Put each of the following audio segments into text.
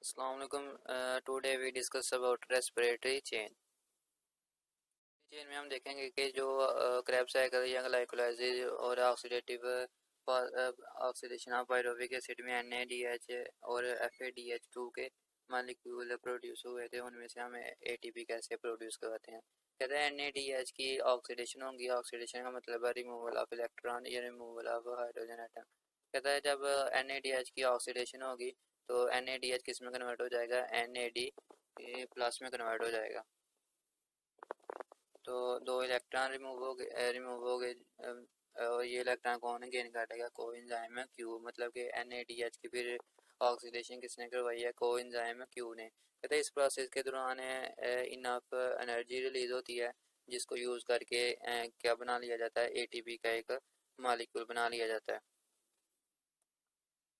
Assalamu alaikum. Today we discuss about respiratory chain में हम देखेंगे कि जो क्रेब साइकिल या ग्लाइकोलाइसिस और oxidative oxidation of pyruvic acid में NADH और FADH2 के मालिक्यूल प्रोड्यूस हुए थे। उनमें से हम ATP कैसे प्रोड्यूस करते हैं। कहते हैं NADH की ऑक्सीडेशन होगी। ऑक्सीडेशन का मतलब है रिमूवल ऑफ इलेक्ट्रॉन या रिमूवल ऑफ हाइड्रोजन एटम। कहता है जब NADH की ऑक्सीडेशन होगी तो NADH किस में कन्वर्ट हो जाएगा, NAD प्लस में कन्वर्ट हो जाएगा। तो दो इलेक्ट्रॉन रिमूव हो गए और ये इलेक्ट्रॉन कौन गेन करेगा, कोएंजाइम है क्यू। मतलब कि NADH की फिर ऑक्सीडेशन किसने करवाई है, कोएंजाइम है क्यू ने। कहते हैं इस प्रोसेस के दौरान इनफ एनर्जी रिलीज होती है जिसको यूज़ करके क्या बना लिया जाता है, ATP का एक मालिक्यूल बना लिया जाता है।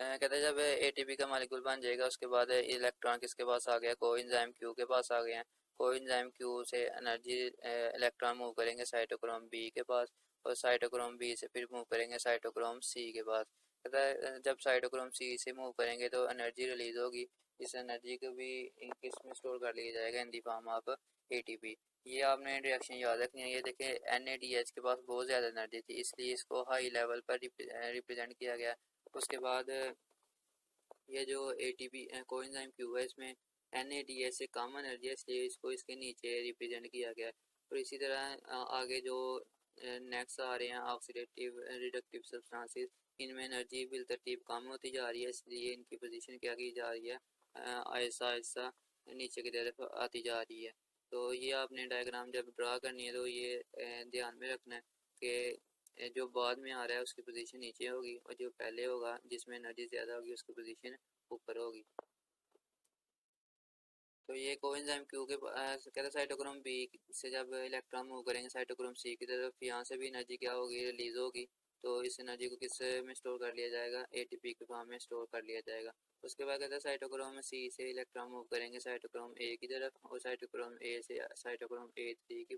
कहते हैं जब ATP का मालिक्यूल बन जाएगा उसके बाद इलेक्ट्रॉन किसके पास आ गया, कोएंजाइम क्यू के पास आ गए हैं। कोएंजाइम क्यू से एनर्जी इलेक्ट्रॉन मूव करेंगे साइटोक्रोम बी के पास और साइटोक्रोम बी से फिर मूव करेंगे साइटोक्रोम सी के पास। कहता है जब साइटोक्रोम सी से मूव करेंगे तो एनर्जी रिलीज होगी। इस एनर्जी को भी किस में स्टोर कर लिया जाएगा, इन दी फॉर्म ऑफ ATP। ये आपने रिएक्शन याद रखनी है। ये देखें NADH के पास बहुत ज़्यादा एनर्जी थी इसलिए इसको हाई लेवल पर रिप्रेजेंट किया गया। उसके बाद ये जो ATP कोएंजाइम क्यू है इसमें NADH से कम एनर्जी है इसलिए इसको इसके नीचे रिप्रेजेंट किया गया। और इसी तरह आगे जो नेक्स्ट आ रहे हैं ऑक्सीडेटिव रिडक्टिव सब्सटेंसेस, इनमें एनर्जी बिलतरतीब कम होती जा रही है इसलिए इनकी पोजीशन क्या की जा रही है, आहिस्ता आहिस्ता नीचे की तरफ आती जा रही है। तो ये आपने डायग्राम जब ड्रा करनी है तो ये ध्यान में रखना है कि जो बाद में आ रहा है उसकी पोजीशन नीचे होगी और जो पहले होगा जिसमें एनर्जी ज़्यादा होगी उसकी पोजीशन ऊपर होगी। तो ये कोएंजाइम क्यू के कहते हैं साइटोक्रोम बी से जब इलेक्ट्रॉन मूव करेंगे साइटोक्रोम सी की तरफ, यहाँ से भी एनर्जी क्या होगी, रिलीज होगी। तो इस एनर्जी को किस में स्टोर कर लिया जाएगा, ATP के फॉर्म में स्टोर कर लिया जाएगा। उसके बाद कहते हैं साइटोक्रोम सी से इलेक्ट्रॉन मूव करेंगे साइटोक्रोम ए की तरफ और साइटोक्रोम ए से साइटोक्रोम A3 की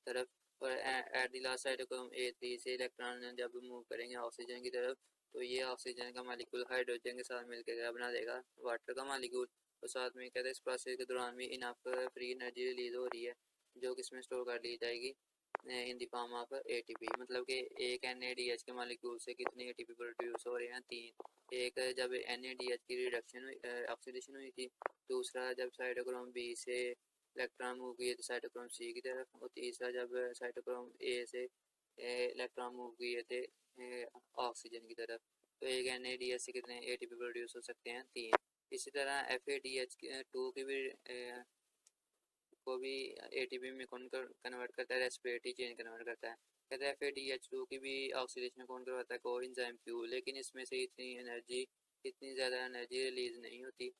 तरफ। और at the last cytochrome A3 से इलेक्ट्रॉन जब मूव करेंगे ऑक्सीजन की तरफ तो ये ऑक्सीजन का मालिक्यूल हाइड्रोजन के साथ मिलकर क्या बना देगा, वाटर का मालिक्यूल। और साथ में कहते हैं इस प्रोसेस के दौरान भी इनफ फ्री एनर्जी रिलीज हो रही है जो किसमें स्टोर कर ली जाएगी, in the form of ATP। मतलब कि एक NADH के मालिक्यूल से कितने ATP प्रोड्यूस हो रहे हैं, 3। एक जब NADH की रिडक्शन ऑक्सीडेशन हुई थी, दूसरा जब साइटोक्रोम बी से इलेक्ट्रॉन मूव किए थे साइटोक्रोम सी की तरफ, और तीसरा जब साइटोक्रोम ए से इलेक्ट्रॉन मूव किए थे ऑक्सीजन की तरफ। तो एक NADH से कितने ATP प्रोड्यूस हो सकते हैं, 3। इसी तरह FADH2 की भी को भी ATP में कौन कन्वर्ट करता है, रेस्पिरेटरी चेन कन्वर्ट करता है। कहते हैं FADH2 की भी ऑक्सीडेशन कौन करवाता है, कोएंजाइम क्यू। लेकिन इसमें से इतनी ज़्यादा एनर्जी रिलीज नहीं होती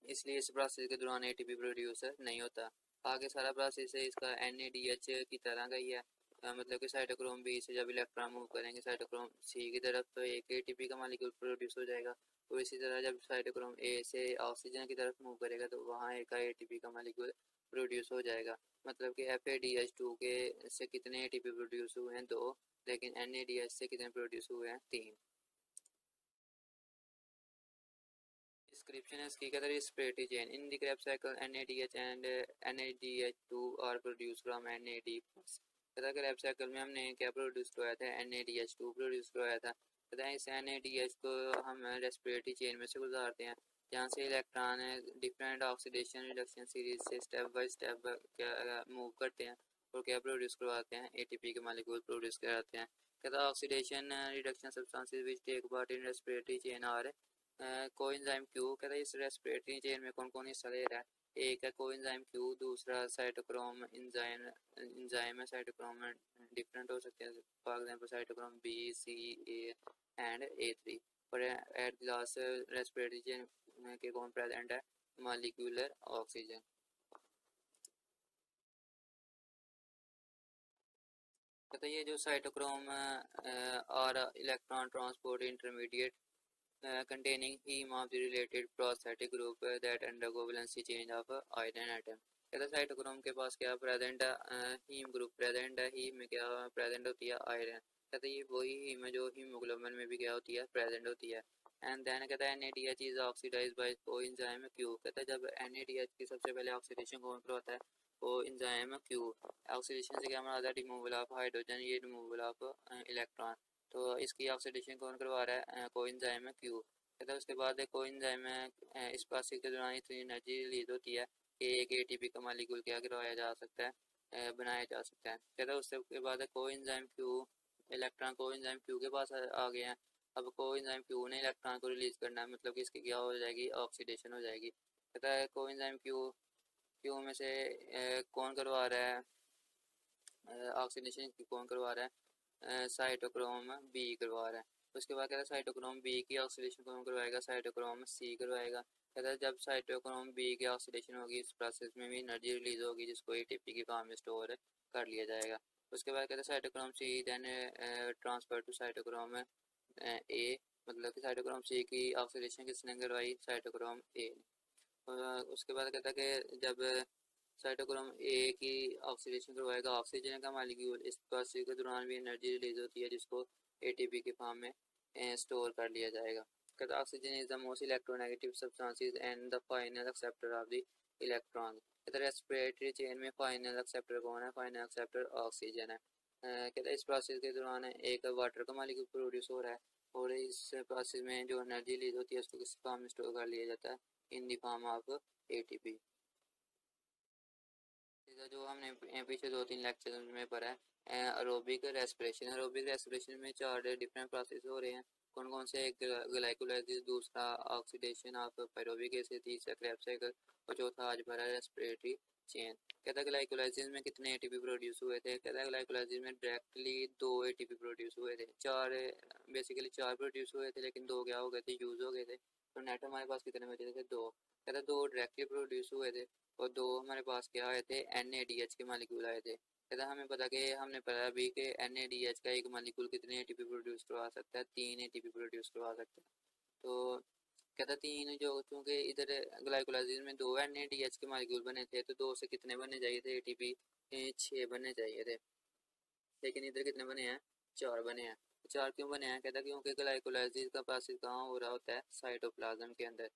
इसलिए इस प्रोसेस के दौरान ATP प्रोड्यूस नहीं होता। आगे सारा प्रोसेस है इसका NADH की तरह का ही है। मतलब कि साइटोक्रोम बी से जब इलेक्ट्रॉन मूव करेंगे साइटोक्रोम सी की तरफ तो एक ATP का मालिक्यूल प्रोड्यूस हो जाएगा। और इसी तरह जब साइटोक्रोम ए से ऑक्सीजन की तरफ मूव करेगा तो वहाँ एक ATP का मालिक्यूल प्रोड्यूस हो जाएगा। मतलब कि FADH2 के से कितने ATP प्रोड्यूस हुए हैं, 2। लेकिन NADH से कितने प्रोड्यूस हुए हैं, 3। Description is key कहता है respiratory chain in the Krebs cycle NADH and NADH2 are produced from NAD plus। कहता है Krebs cycle में हमने क्या प्रोड्यूस करवाया था, NADH2 प्रोड्यूस करवाया था। कहता है इस NADH को हम रेस्पिरेटरी चेन में से गुजारते हैं जहाँ से electron different oxidation reduction series से स्टेप बाय स्टेप क्या मूव करते हैं और क्या प्रोड्यूस करवाते हैं, ATP के मालिक्यूल प्रोड्यूस कराते हैं। कहता है oxidation reduction substances which take part in respiratory chain are coenzyme Q. कहता है इस रेस्पिरेटरी चेन में कौन कौन हिस्सा ले रहा है, एक है कोएंजाइम क्यू, दूसरा साइटोक्रोम इंजाइम है। साइटोक्रोम डिफरेंट हो सकते हैं, for example cytochrome B C A and A3। और at the last respiratory chain के कौन प्रेजेंट है, मॉलिक्यूलर ऑक्सीजन। कहता है ये जो साइटोक्रोम और electron transport intermediate containing heme of the related prosthetic group that undergo valency change of iron atom। कहता है साइटोक्रोम के पास क्या प्रेजेंट है, हीम ग्रुप प्रेजेंट है। हीम में क्या प्रेजेंट होती है, आयरन। कहता है ये वही हीम है जो हीमोग्लोबिन में भी क्या होती है, प्रेजेंट होती है। एंड देन कहता है NADH is oxidised by coenzyme Q। कहता है जब NADH की सबसे पहले ऑक्सीडेशन कौन करवाता है, वो एंजाइम Q। ऑक्सीडेशन से क्या हमारा आता है, रिमूवल ऑफ हाइड्रोजन, ये रिमूवल ऑफ इलेक्ट्रॉन। तो इसकी ऑक्सीडेशन कौन करवा रहा है, कोएंजाइम Q। कहता है उसके बाद कोएंजाइम इस प्रोसेस के दौरान इतनी एनर्जी रिलीज होती है कि एक ATP का मॉलिक्यूल क्या करवाया जा सकता है, बनाया जा सकता है। कहता है उसके बाद coenzyme Q, electron coenzyme Q के पास आ गए हैं। अब कोएंजाइम Q ने इलेक्ट्रॉन को रिलीज करना है, मतलब कि इसकी क्या हो जाएगी, ऑक्सीडेशन हो जाएगी। कहता है कोएंजाइम Q में से कौन करवा रहा है ऑक्सीडेशन, कौन करवा रहा है, साइटोक्रोम बी करवा रहा है। उसके बाद कहता है साइटोक्रोम बी की ऑक्सीडेशन कौन करवाएगा, साइटोक्रोम सी करवाएगा। कहता है जब साइटोक्रोम बी की ऑक्सीडेशन होगी इस प्रोसेस में भी एनर्जी रिलीज होगी जिसको ATP की फॉर्म में स्टोर कर लिया जाएगा। उसके बाद कहता है cytochrome C then transfer to cytochrome A, मतलब कि साइटोक्रोम सी की ऑक्सीडेशन किसने करवाई, साइटोक्रोम ए ने। उसके बाद कहता है कि जब साइटोक्रोम ए की ऑक्सीडेशन करवाएगा ऑक्सीजन का मॉलिक्यूल, इस प्रोसेस के दौरान भी एनर्जी रिलीज होती है जिसको ATP के फॉर्म में स्टोर कर लिया जाएगा। कहता oxygen is the most electronegative substances and the final acceptor of the electron. कहता रेस्पिरेटरी चेन में फाइनल एक्सेप्टर कौन है, फाइनल एक्सेप्टर ऑक्सीजन है। कहता इस प्रोसेस के दौरान एक वाटर का मॉलिक्यूल प्रोड्यूस हो रहा है और इस प्रोसेस में जो एनर्जी रिलीज होती है उसको किस फॉर्म में स्टोर कर लिया जाता है, in the form of ATP। जो हमने पीछे 2-3 लेक्चर में पढ़ा है एरोबिक रेस्पिरेशन। एरोबिक रेस्पिरेशन में 4 डिफरेंट प्रोसेस हो रहे हैं। कौन कौन से, एक ग्लाइकोलाइसिस, दूसरा ऑक्सीडेशन ऑफ पायरोविक एसिड, तीसरा क्रेब्स साइकिल और चौथा आज भरा रेस्पिरेटरी चेन। कहता है ग्लाइकोलाइसिस में कितने ATP प्रोड्यूस हुए थे, कहता है ग्लाइकोलाइसिस में डायरेक्टली 2 ATP प्रोड्यूस हुए थे, 4 बेसिकली 4 प्रोड्यूस हुए थे लेकिन 2 क्या हो गए थे, यूज हो गए थे। तो नेट हमारे पास कितने बचे थे, 2। कहता है 2 डायरेक्टली प्रोड्यूस हुए थे और 2 हमारे पास क्या आए थे, NADH के मालिक्यूल आए थे। कहता हमने पता अभी कि NADH का एक मालिक्यूल कितने ATP प्रोड्यूस करवा सकता है, 3 ATP प्रोड्यूस करवा सकता है। तो कहता 3 जो, क्योंकि इधर ग्लाइकोलाइसिस में 2 NADH के मालिक्यूल बने थे तो 2 से कितने बनने चाहिए थे ATP, 6 बनने चाहिए थे, लेकिन इधर कितने बने हैं, 4 बने हैं। 4 क्यों बने हैं, कहता क्योंकि ग्लाइकोलाइसिस का प्रोसेस कहाँ हो रहा होता है, साइटोप्लाज्म के अंदर,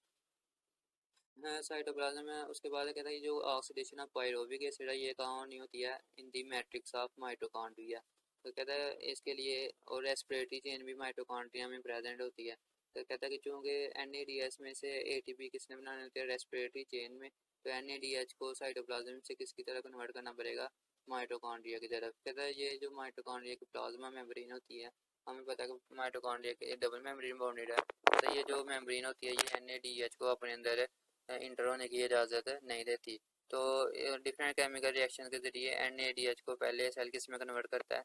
साइटोप्लाज्म में। उसके बाद कहता है जो ऑक्सीडेशन ऑफ पायरोविक एसिड है ये कहाँ नहीं होती है, इन दी मैट्रिक्स ऑफ माइटोकॉन्ड्रिया। तो कहता है इसके लिए, और रेस्पिरेटरी चेन भी माइटोकॉन्ड्रिया में प्रेजेंट होती है। तो कहता है कि चूँकि NADH में से ATP किसने बनाने होते हैं, रेस्पिरेटरी चेन में, तो NADH को साइटोप्लाज्म से किसकी तरह कन्वर्ट करना पड़ेगा, माइटोकॉन्ड्रिया की तरफ। कहता है ये जो माइटोकॉन्ड्रिया की प्लाज्मा मेम्ब्रेन होती है, हमें पता है कि माइटोकॉन्ड्रिया के डबल मेम्ब्रेन बाउंडेड है, तो ये जो मेम्ब्रेन होती है ये NADH को अपने अंदर इंटर होने की इजाज़त नहीं देती। तो डिफरेंट केमिकल रिएक्शन के ज़रिए NADH को पहले सेल किस में कन्वर्ट करता है,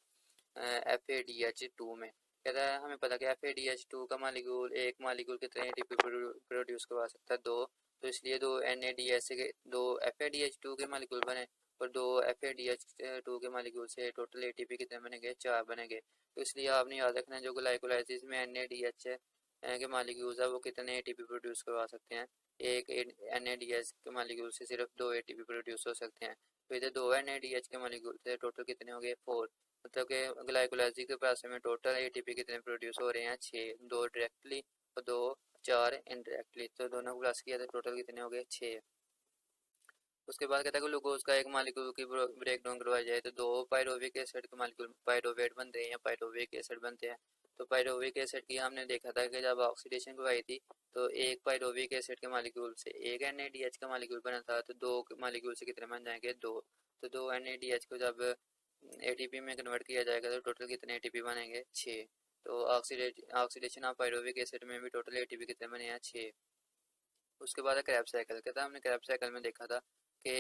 FADH2 में। कहता है हमें पता कि FADH2 का मालिक्यूल, एक मालिक्यूल कितने ATP प्रोड्यूस करवा सकता है, 2। तो इसलिए 2 NADH के 2 FADH2 के मालिक्यूल बने और 2 FADH2 के मालिक्यूल से टोटल ATP कितने बनेंगे, 4 बनेंगे। तो इसलिए आपने याद रखना जो ग्लाइकोलाइसिस में NADH के मालिक्यूल्स है वो कितने ATP प्रोड्यूस करवा सकते हैं, एक NADH के मालिक्यूल से सिर्फ 2 ATP प्रोड्यूस हो सकते हैं। तो इधर 2 NADH के मालिक्यूल से टोटल कितने हो गए, 4। मतलब कि ग्लाइकोलाइसिस के प्रोसेस में टोटल ATP कितने प्रोड्यूस हो रहे हैं, 6, 2 डायरेक्टली और 2 4 इनडायरेक्टली। तो दोनों को प्लस किया तो टोटल कितने हो गए, 6। उसके बाद कहता है कि ग्लूकोज का एक मालिक्यूल की ब्रेक डाउन करवाई जाए तो 2 पायरोविक एसिड के मालिक्यूल पायरोवेट बनते हैं या पायरोविक एसिड बनते हैं। तो पायरोविक एसिड की हमने देखा था कि जब ऑक्सीडेशन करवाई थी तो एक पायरोविक एसिड के मालिक्यूल से एक NADH का मालिक्यूल बना था, तो 2 मालिक्यूल से कितने बन जाएंगे, 2। तो 2 NADH को जब ATP में कन्वर्ट किया जाएगा तो टोटल कितने ATP बनेंगे, 6। तो ऑक्सीडेशन ऑफ पायरोविक एसिड में भी टोटल ATP कितने बने हैं, 6। उसके बाद क्रैब साइकिल। कहता है हमने क्रैब साइकिल में देखा था कि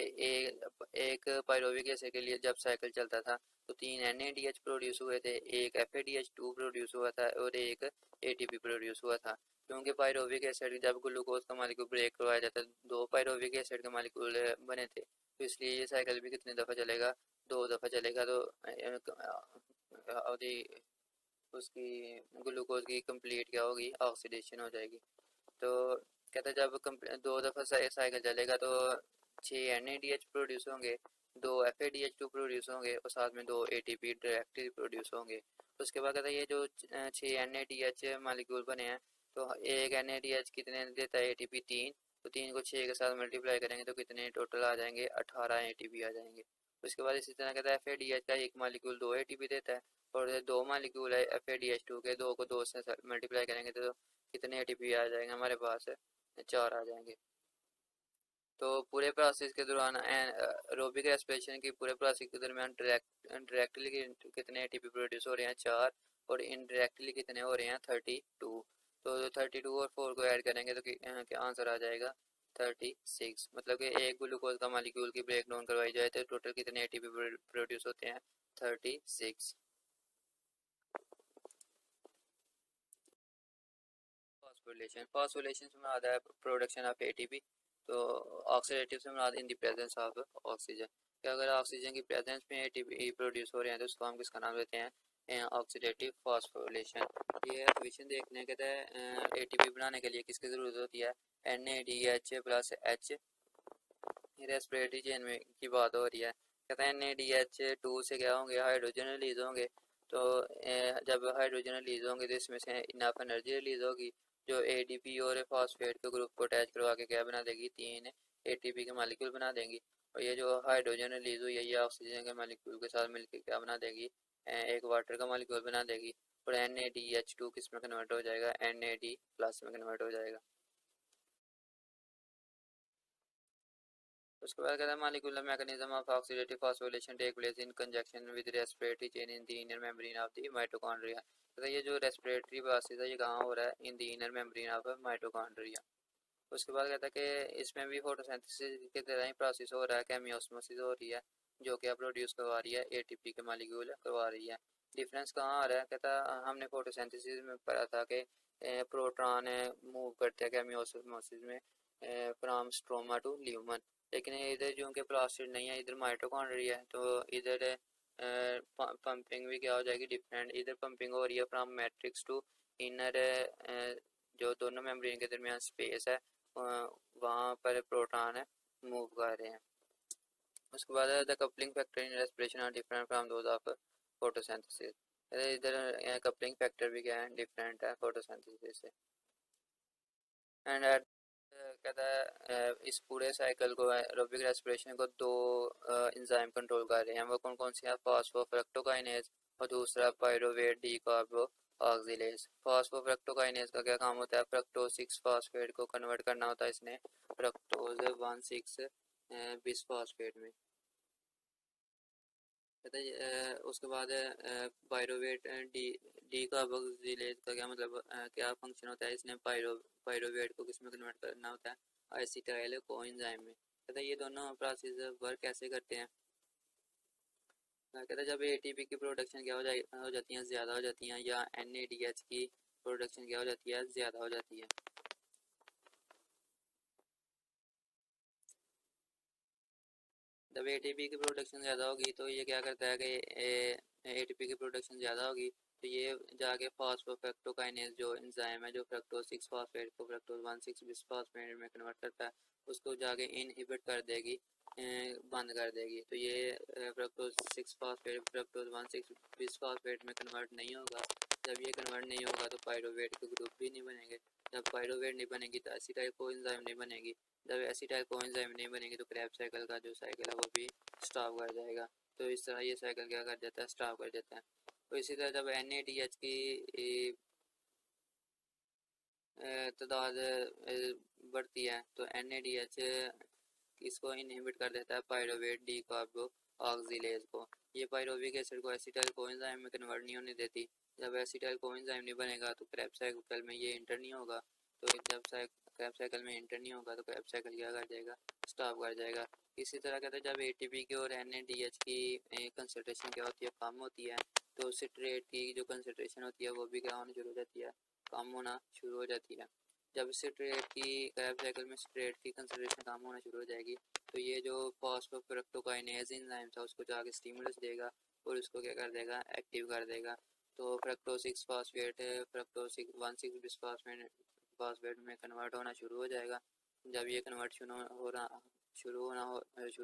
एक पायरोविक एसिड के लिए जब साइकिल चलता था तो 3 NADH प्रोड्यूस हुए थे, एक FADH2 प्रोड्यूस हुआ था और एक ATP प्रोड्यूस हुआ था। क्योंकि पायरोविक एसिड जब ग्लूकोज का मालिक्यूल ब्रेक करवाया जाता है 2 पायरोविक एसिड के मालिक्यूल बने थे, तो इसलिए ये साइकिल भी कितने दफ़ा चलेगा, 2 दफ़ा चलेगा। तो अवधि उसकी ग्लूकोज की कंप्लीट क्या होगी, ऑक्सीडेशन हो जाएगी। तो कहता है जब 2 दफ़ा साइकिल चलेगा तो 6 NADH प्रोड्यूस होंगे, 2 FADH2 प्रोड्यूस होंगे और साथ में 2 ATP डायरेक्टली प्रोड्यूस होंगे। उसके बाद कहता है ये जो 6 NADH मालिक्यूल बने हैं तो एक NADH कितने देता है ATP 3, तो 3 को 6 के साथ मल्टीप्लाई करेंगे तो कितने टोटल आ जाएंगे 18 ATP आ जाएंगे। उसके बाद इसी तरह कहता है FADH का एक मालिक्यूल 2 ATP देता है और 2 मालिक्यूल है FADH2 के, 2 को 2 से मल्टीप्लाई करेंगे तो कितने ATP आ जाएंगे हमारे पास 4 आ जाएंगे। तो पूरे प्रोसेस के दौरान एरोबिक रेस्पिरेशन की पूरे प्रोसेस के दरमियान डायरेक्टली कितने ATP प्रोड्यूस हो रहे हैं 4 और इनडायरेक्टली कितने हो रहे हैं 32। तो 32 और 4 को ऐड करेंगे तो क्या आंसर आ जाएगा 36। मतलब कि एक ग्लूकोज का मालिक्यूल की ब्रेक डाउन करवाई जाए तो टोटल कितने ATP प्रोड्यूस होते हैं 36। फॉस्फोरिलेशन से आता है प्रोडक्शन ऑफ ATP। तो ऑक्सीडेटिव से मुराद in the presence of oxygen, कि अगर ऑक्सीजन की प्रेजेंस में ATP प्रोड्यूस हो रहे हैं तो उसको हम किसका नाम देते हैं ऑक्सीडेटिव फॉस्फोरिलेशन। ये क्वेश्चन देखने के तहत ATP बनाने के लिए किसकी ज़रूरत होती है NADH plus H। Respiratory chain में की बात हो रही है, कहते हैं NADH2 से क्या होंगे हाइड्रोजन रिलीज होंगे। तो जब हाइड्रोजन रिलीज होंगे तो इसमें से इनफ एनर्जी रिलीज होगी जो ADP और फॉस्फेट के ग्रुप को अटैच करवा के क्या बना देगी 3 ATP के मालिक्यूल बना देंगी। और ये जो हाइड्रोजन रिलीज हुई है ये ऑक्सीजन के मालिक्यूल के साथ मिलकर क्या बना देगी एक वाटर का मालिक्यूल बना देगी और NADH2 किस में कन्वर्ट हो जाएगा NAD प्लस में कन्वर्ट हो जाएगा। उसके बाद कहता है molecular mechanism of oxidative phosphorylation take place in conjunction with respiratory chain in the inner membrane of the mitochondria. कहता है ये जो रेस्पिरेटरी प्रोसेस है ये कहाँ हो रहा है इन the inner membrane of mitochondria. उसके बाद कहता है कि इसमें भी फोटोसिंथेसिस की तरह ही प्रोसेस हो रहा है, केमियोस्मोसिस हो रही है जो क्या प्रोड्यूस करवा रही है ATP के मॉलिक्यूल करवा रही है। डिफरेंस कहाँ आ रहा है, कहता है हमने फोटोसिंथेसिस में पढ़ा था कि प्रोटॉन मूव करते हैं केमियोस्मोसिस में फ्रॉम स्ट्रोमा टू ल्यूमन, लेकिन इधर जो उनके प्लास्टिड नहीं है इधर माइटोकॉन्ड्रिया है तो इधर पंपिंग भी क्या हो जाएगी डिफरेंट। इधर पंपिंग हो रही है फ्रॉम मैट्रिक्स टू इनर, जो दोनों मेम्ब्रेन के दरमियान स्पेस है वहाँ पर प्रोटॉन है मूव कर रहे हैं। उसके बाद the coupling factor in respiration are different from those of photosynthesis. इधर कपलिंग फैक्टर भी क्या है डिफरेंट है फोटोसिंथेसिस से। एंड कहता है इस पूरे साइकिल को एरोबिक रेस्पिरेशन को 2 एंजाइम कंट्रोल कर रहे हैं, वो कौन कौन से हैं फॉस्फोफ्रक्टोकाइनेज और दूसरा पायरोवेट डी कार्बो ऑक्सीलेज। फॉस्फोफ्रक्टोकाइनेज का क्या काम होता है फ्रक्टोज 6 फास्फेट को कन्वर्ट करना होता है इसने फ्रक्टोज 1,6 बिसफॉस्फेट में। कहते हैं उसके बाद पायरोवेट डी डी कार्बोक्सिलेज का क्या मतलब क्या फंक्शन होता है, इसने पायरोवेट को किस में कन्वर्ट करना होता है एसिटाइल कोएंजाइम में। कहते हैं ये दोनों प्रोसेस वर्क कैसे करते हैं, कहते हैं जब ATP की प्रोडक्शन क्या हो जाती है ज़्यादा हो जाती है या NADH की प्रोडक्शन क्या हो जाती है ज़्यादा हो जाती है। जब ATP की प्रोडक्शन ज़्यादा होगी तो ये क्या करता है कि ATP की प्रोडक्शन ज़्यादा होगी तो ये जाके फॉस्फोफ्रक्टोकाइनेज जो एंजाइम है जो फ्रक्टोज 6 फास्फेट को फ्रक्टोज 1,6 बिसफॉस्फेट में कन्वर्ट करता है उसको जाके इनहिबिट कर देगी, बंद कर देगी। तो ये फ्रक्टोज 6 फास्फेट फ्रक्टोज 1,6 बिसफॉस्फेट में कन्वर्ट नहीं होगा। जब ये कन्वर्ट नहीं होगा तो पायरोवेट के ग्रुप भी नहीं बनेंगे। जब पायरोवेट नहीं बनेगी तो एसिटाइल कोएंजाइम नहीं बनेगी। जब एसिटाइल कोएंजाइम नहीं बनेगी तो क्रेब्स साइकिल का जो साइकिल है वो भी स्टॉप कर जाएगा। तो इस तरह ये साइकिल क्या कर देता है स्टॉप कर देता है। तो इसी तरह जब NADH की तादाद बढ़ती है तो NADH इसको इनहिबिट कर देता है पायरोवेट डी कार्बो ऑक्सीलेज को। ये पायरोविक एसिड को एसिटाइल कोएंजाइम में कन्वर्ट नहीं होने देती। जब एसिटाइल कोएंजाइम नहीं बनेगा तो क्रेब्स साइकिल में ये इंटर नहीं होगा। तो जब क्रेब्स साइकिल में इंटर नहीं होगा तो क्रेब्स साइकिल क्या कर जाएगा स्टॉप कर जाएगा। इसी तरह कहते हैं जब ATP की और NADH की कंसनट्रेशन क्या होती है कम होती है तो सिट्रेट की जो कंसनट्रेशन होती है वो भी क्या होनी शुरू हो जाती है कम होना शुरू हो जाती है। जब सिट्रेट की क्रेब्स साइकिल में सिट्रेट की कंसनट्रेशन कम होना शुरू हो जाएगी तो ये जो फॉस्फोफ्रक्टोकाइनेज एंजाइम था उसको जाके स्टिमुलस देगा और उसको क्या कर देगा एक्टिव कर देगा। तो फ्रक्टोज 6 फास्फेट फ्रक्टोज 1,6 बिसफॉस्फेट में कन्वर्ट होना शुरू हो जाएगा। जब ये कन्वर्ट शुरू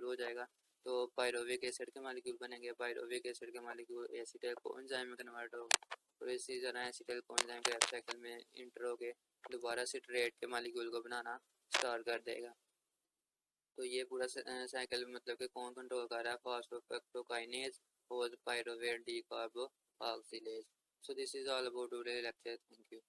हो जाएगा तो पायरोविक एसिड के मॉलिक्यूल बनेंगे। पायरोविक एसिड के मॉलिक्यूल एसिटाइल कोएंजाइम में कन्वर्ट होगा और इसी तरह एसिटाइल कोएंजाइम के लाइफ साइकिल में इंटर होके दोबारा सिट्रेट के मालिक्यूल को बनाना स्टार्ट कर देगा। तो ये पूरा साइकिल मतलब कि कौन कंट्रोल कर रहा है, फॉस्फोफ्रक्टोकाइनेज और pyruvate D carboxylase. So this is all about today lecture. Thank you.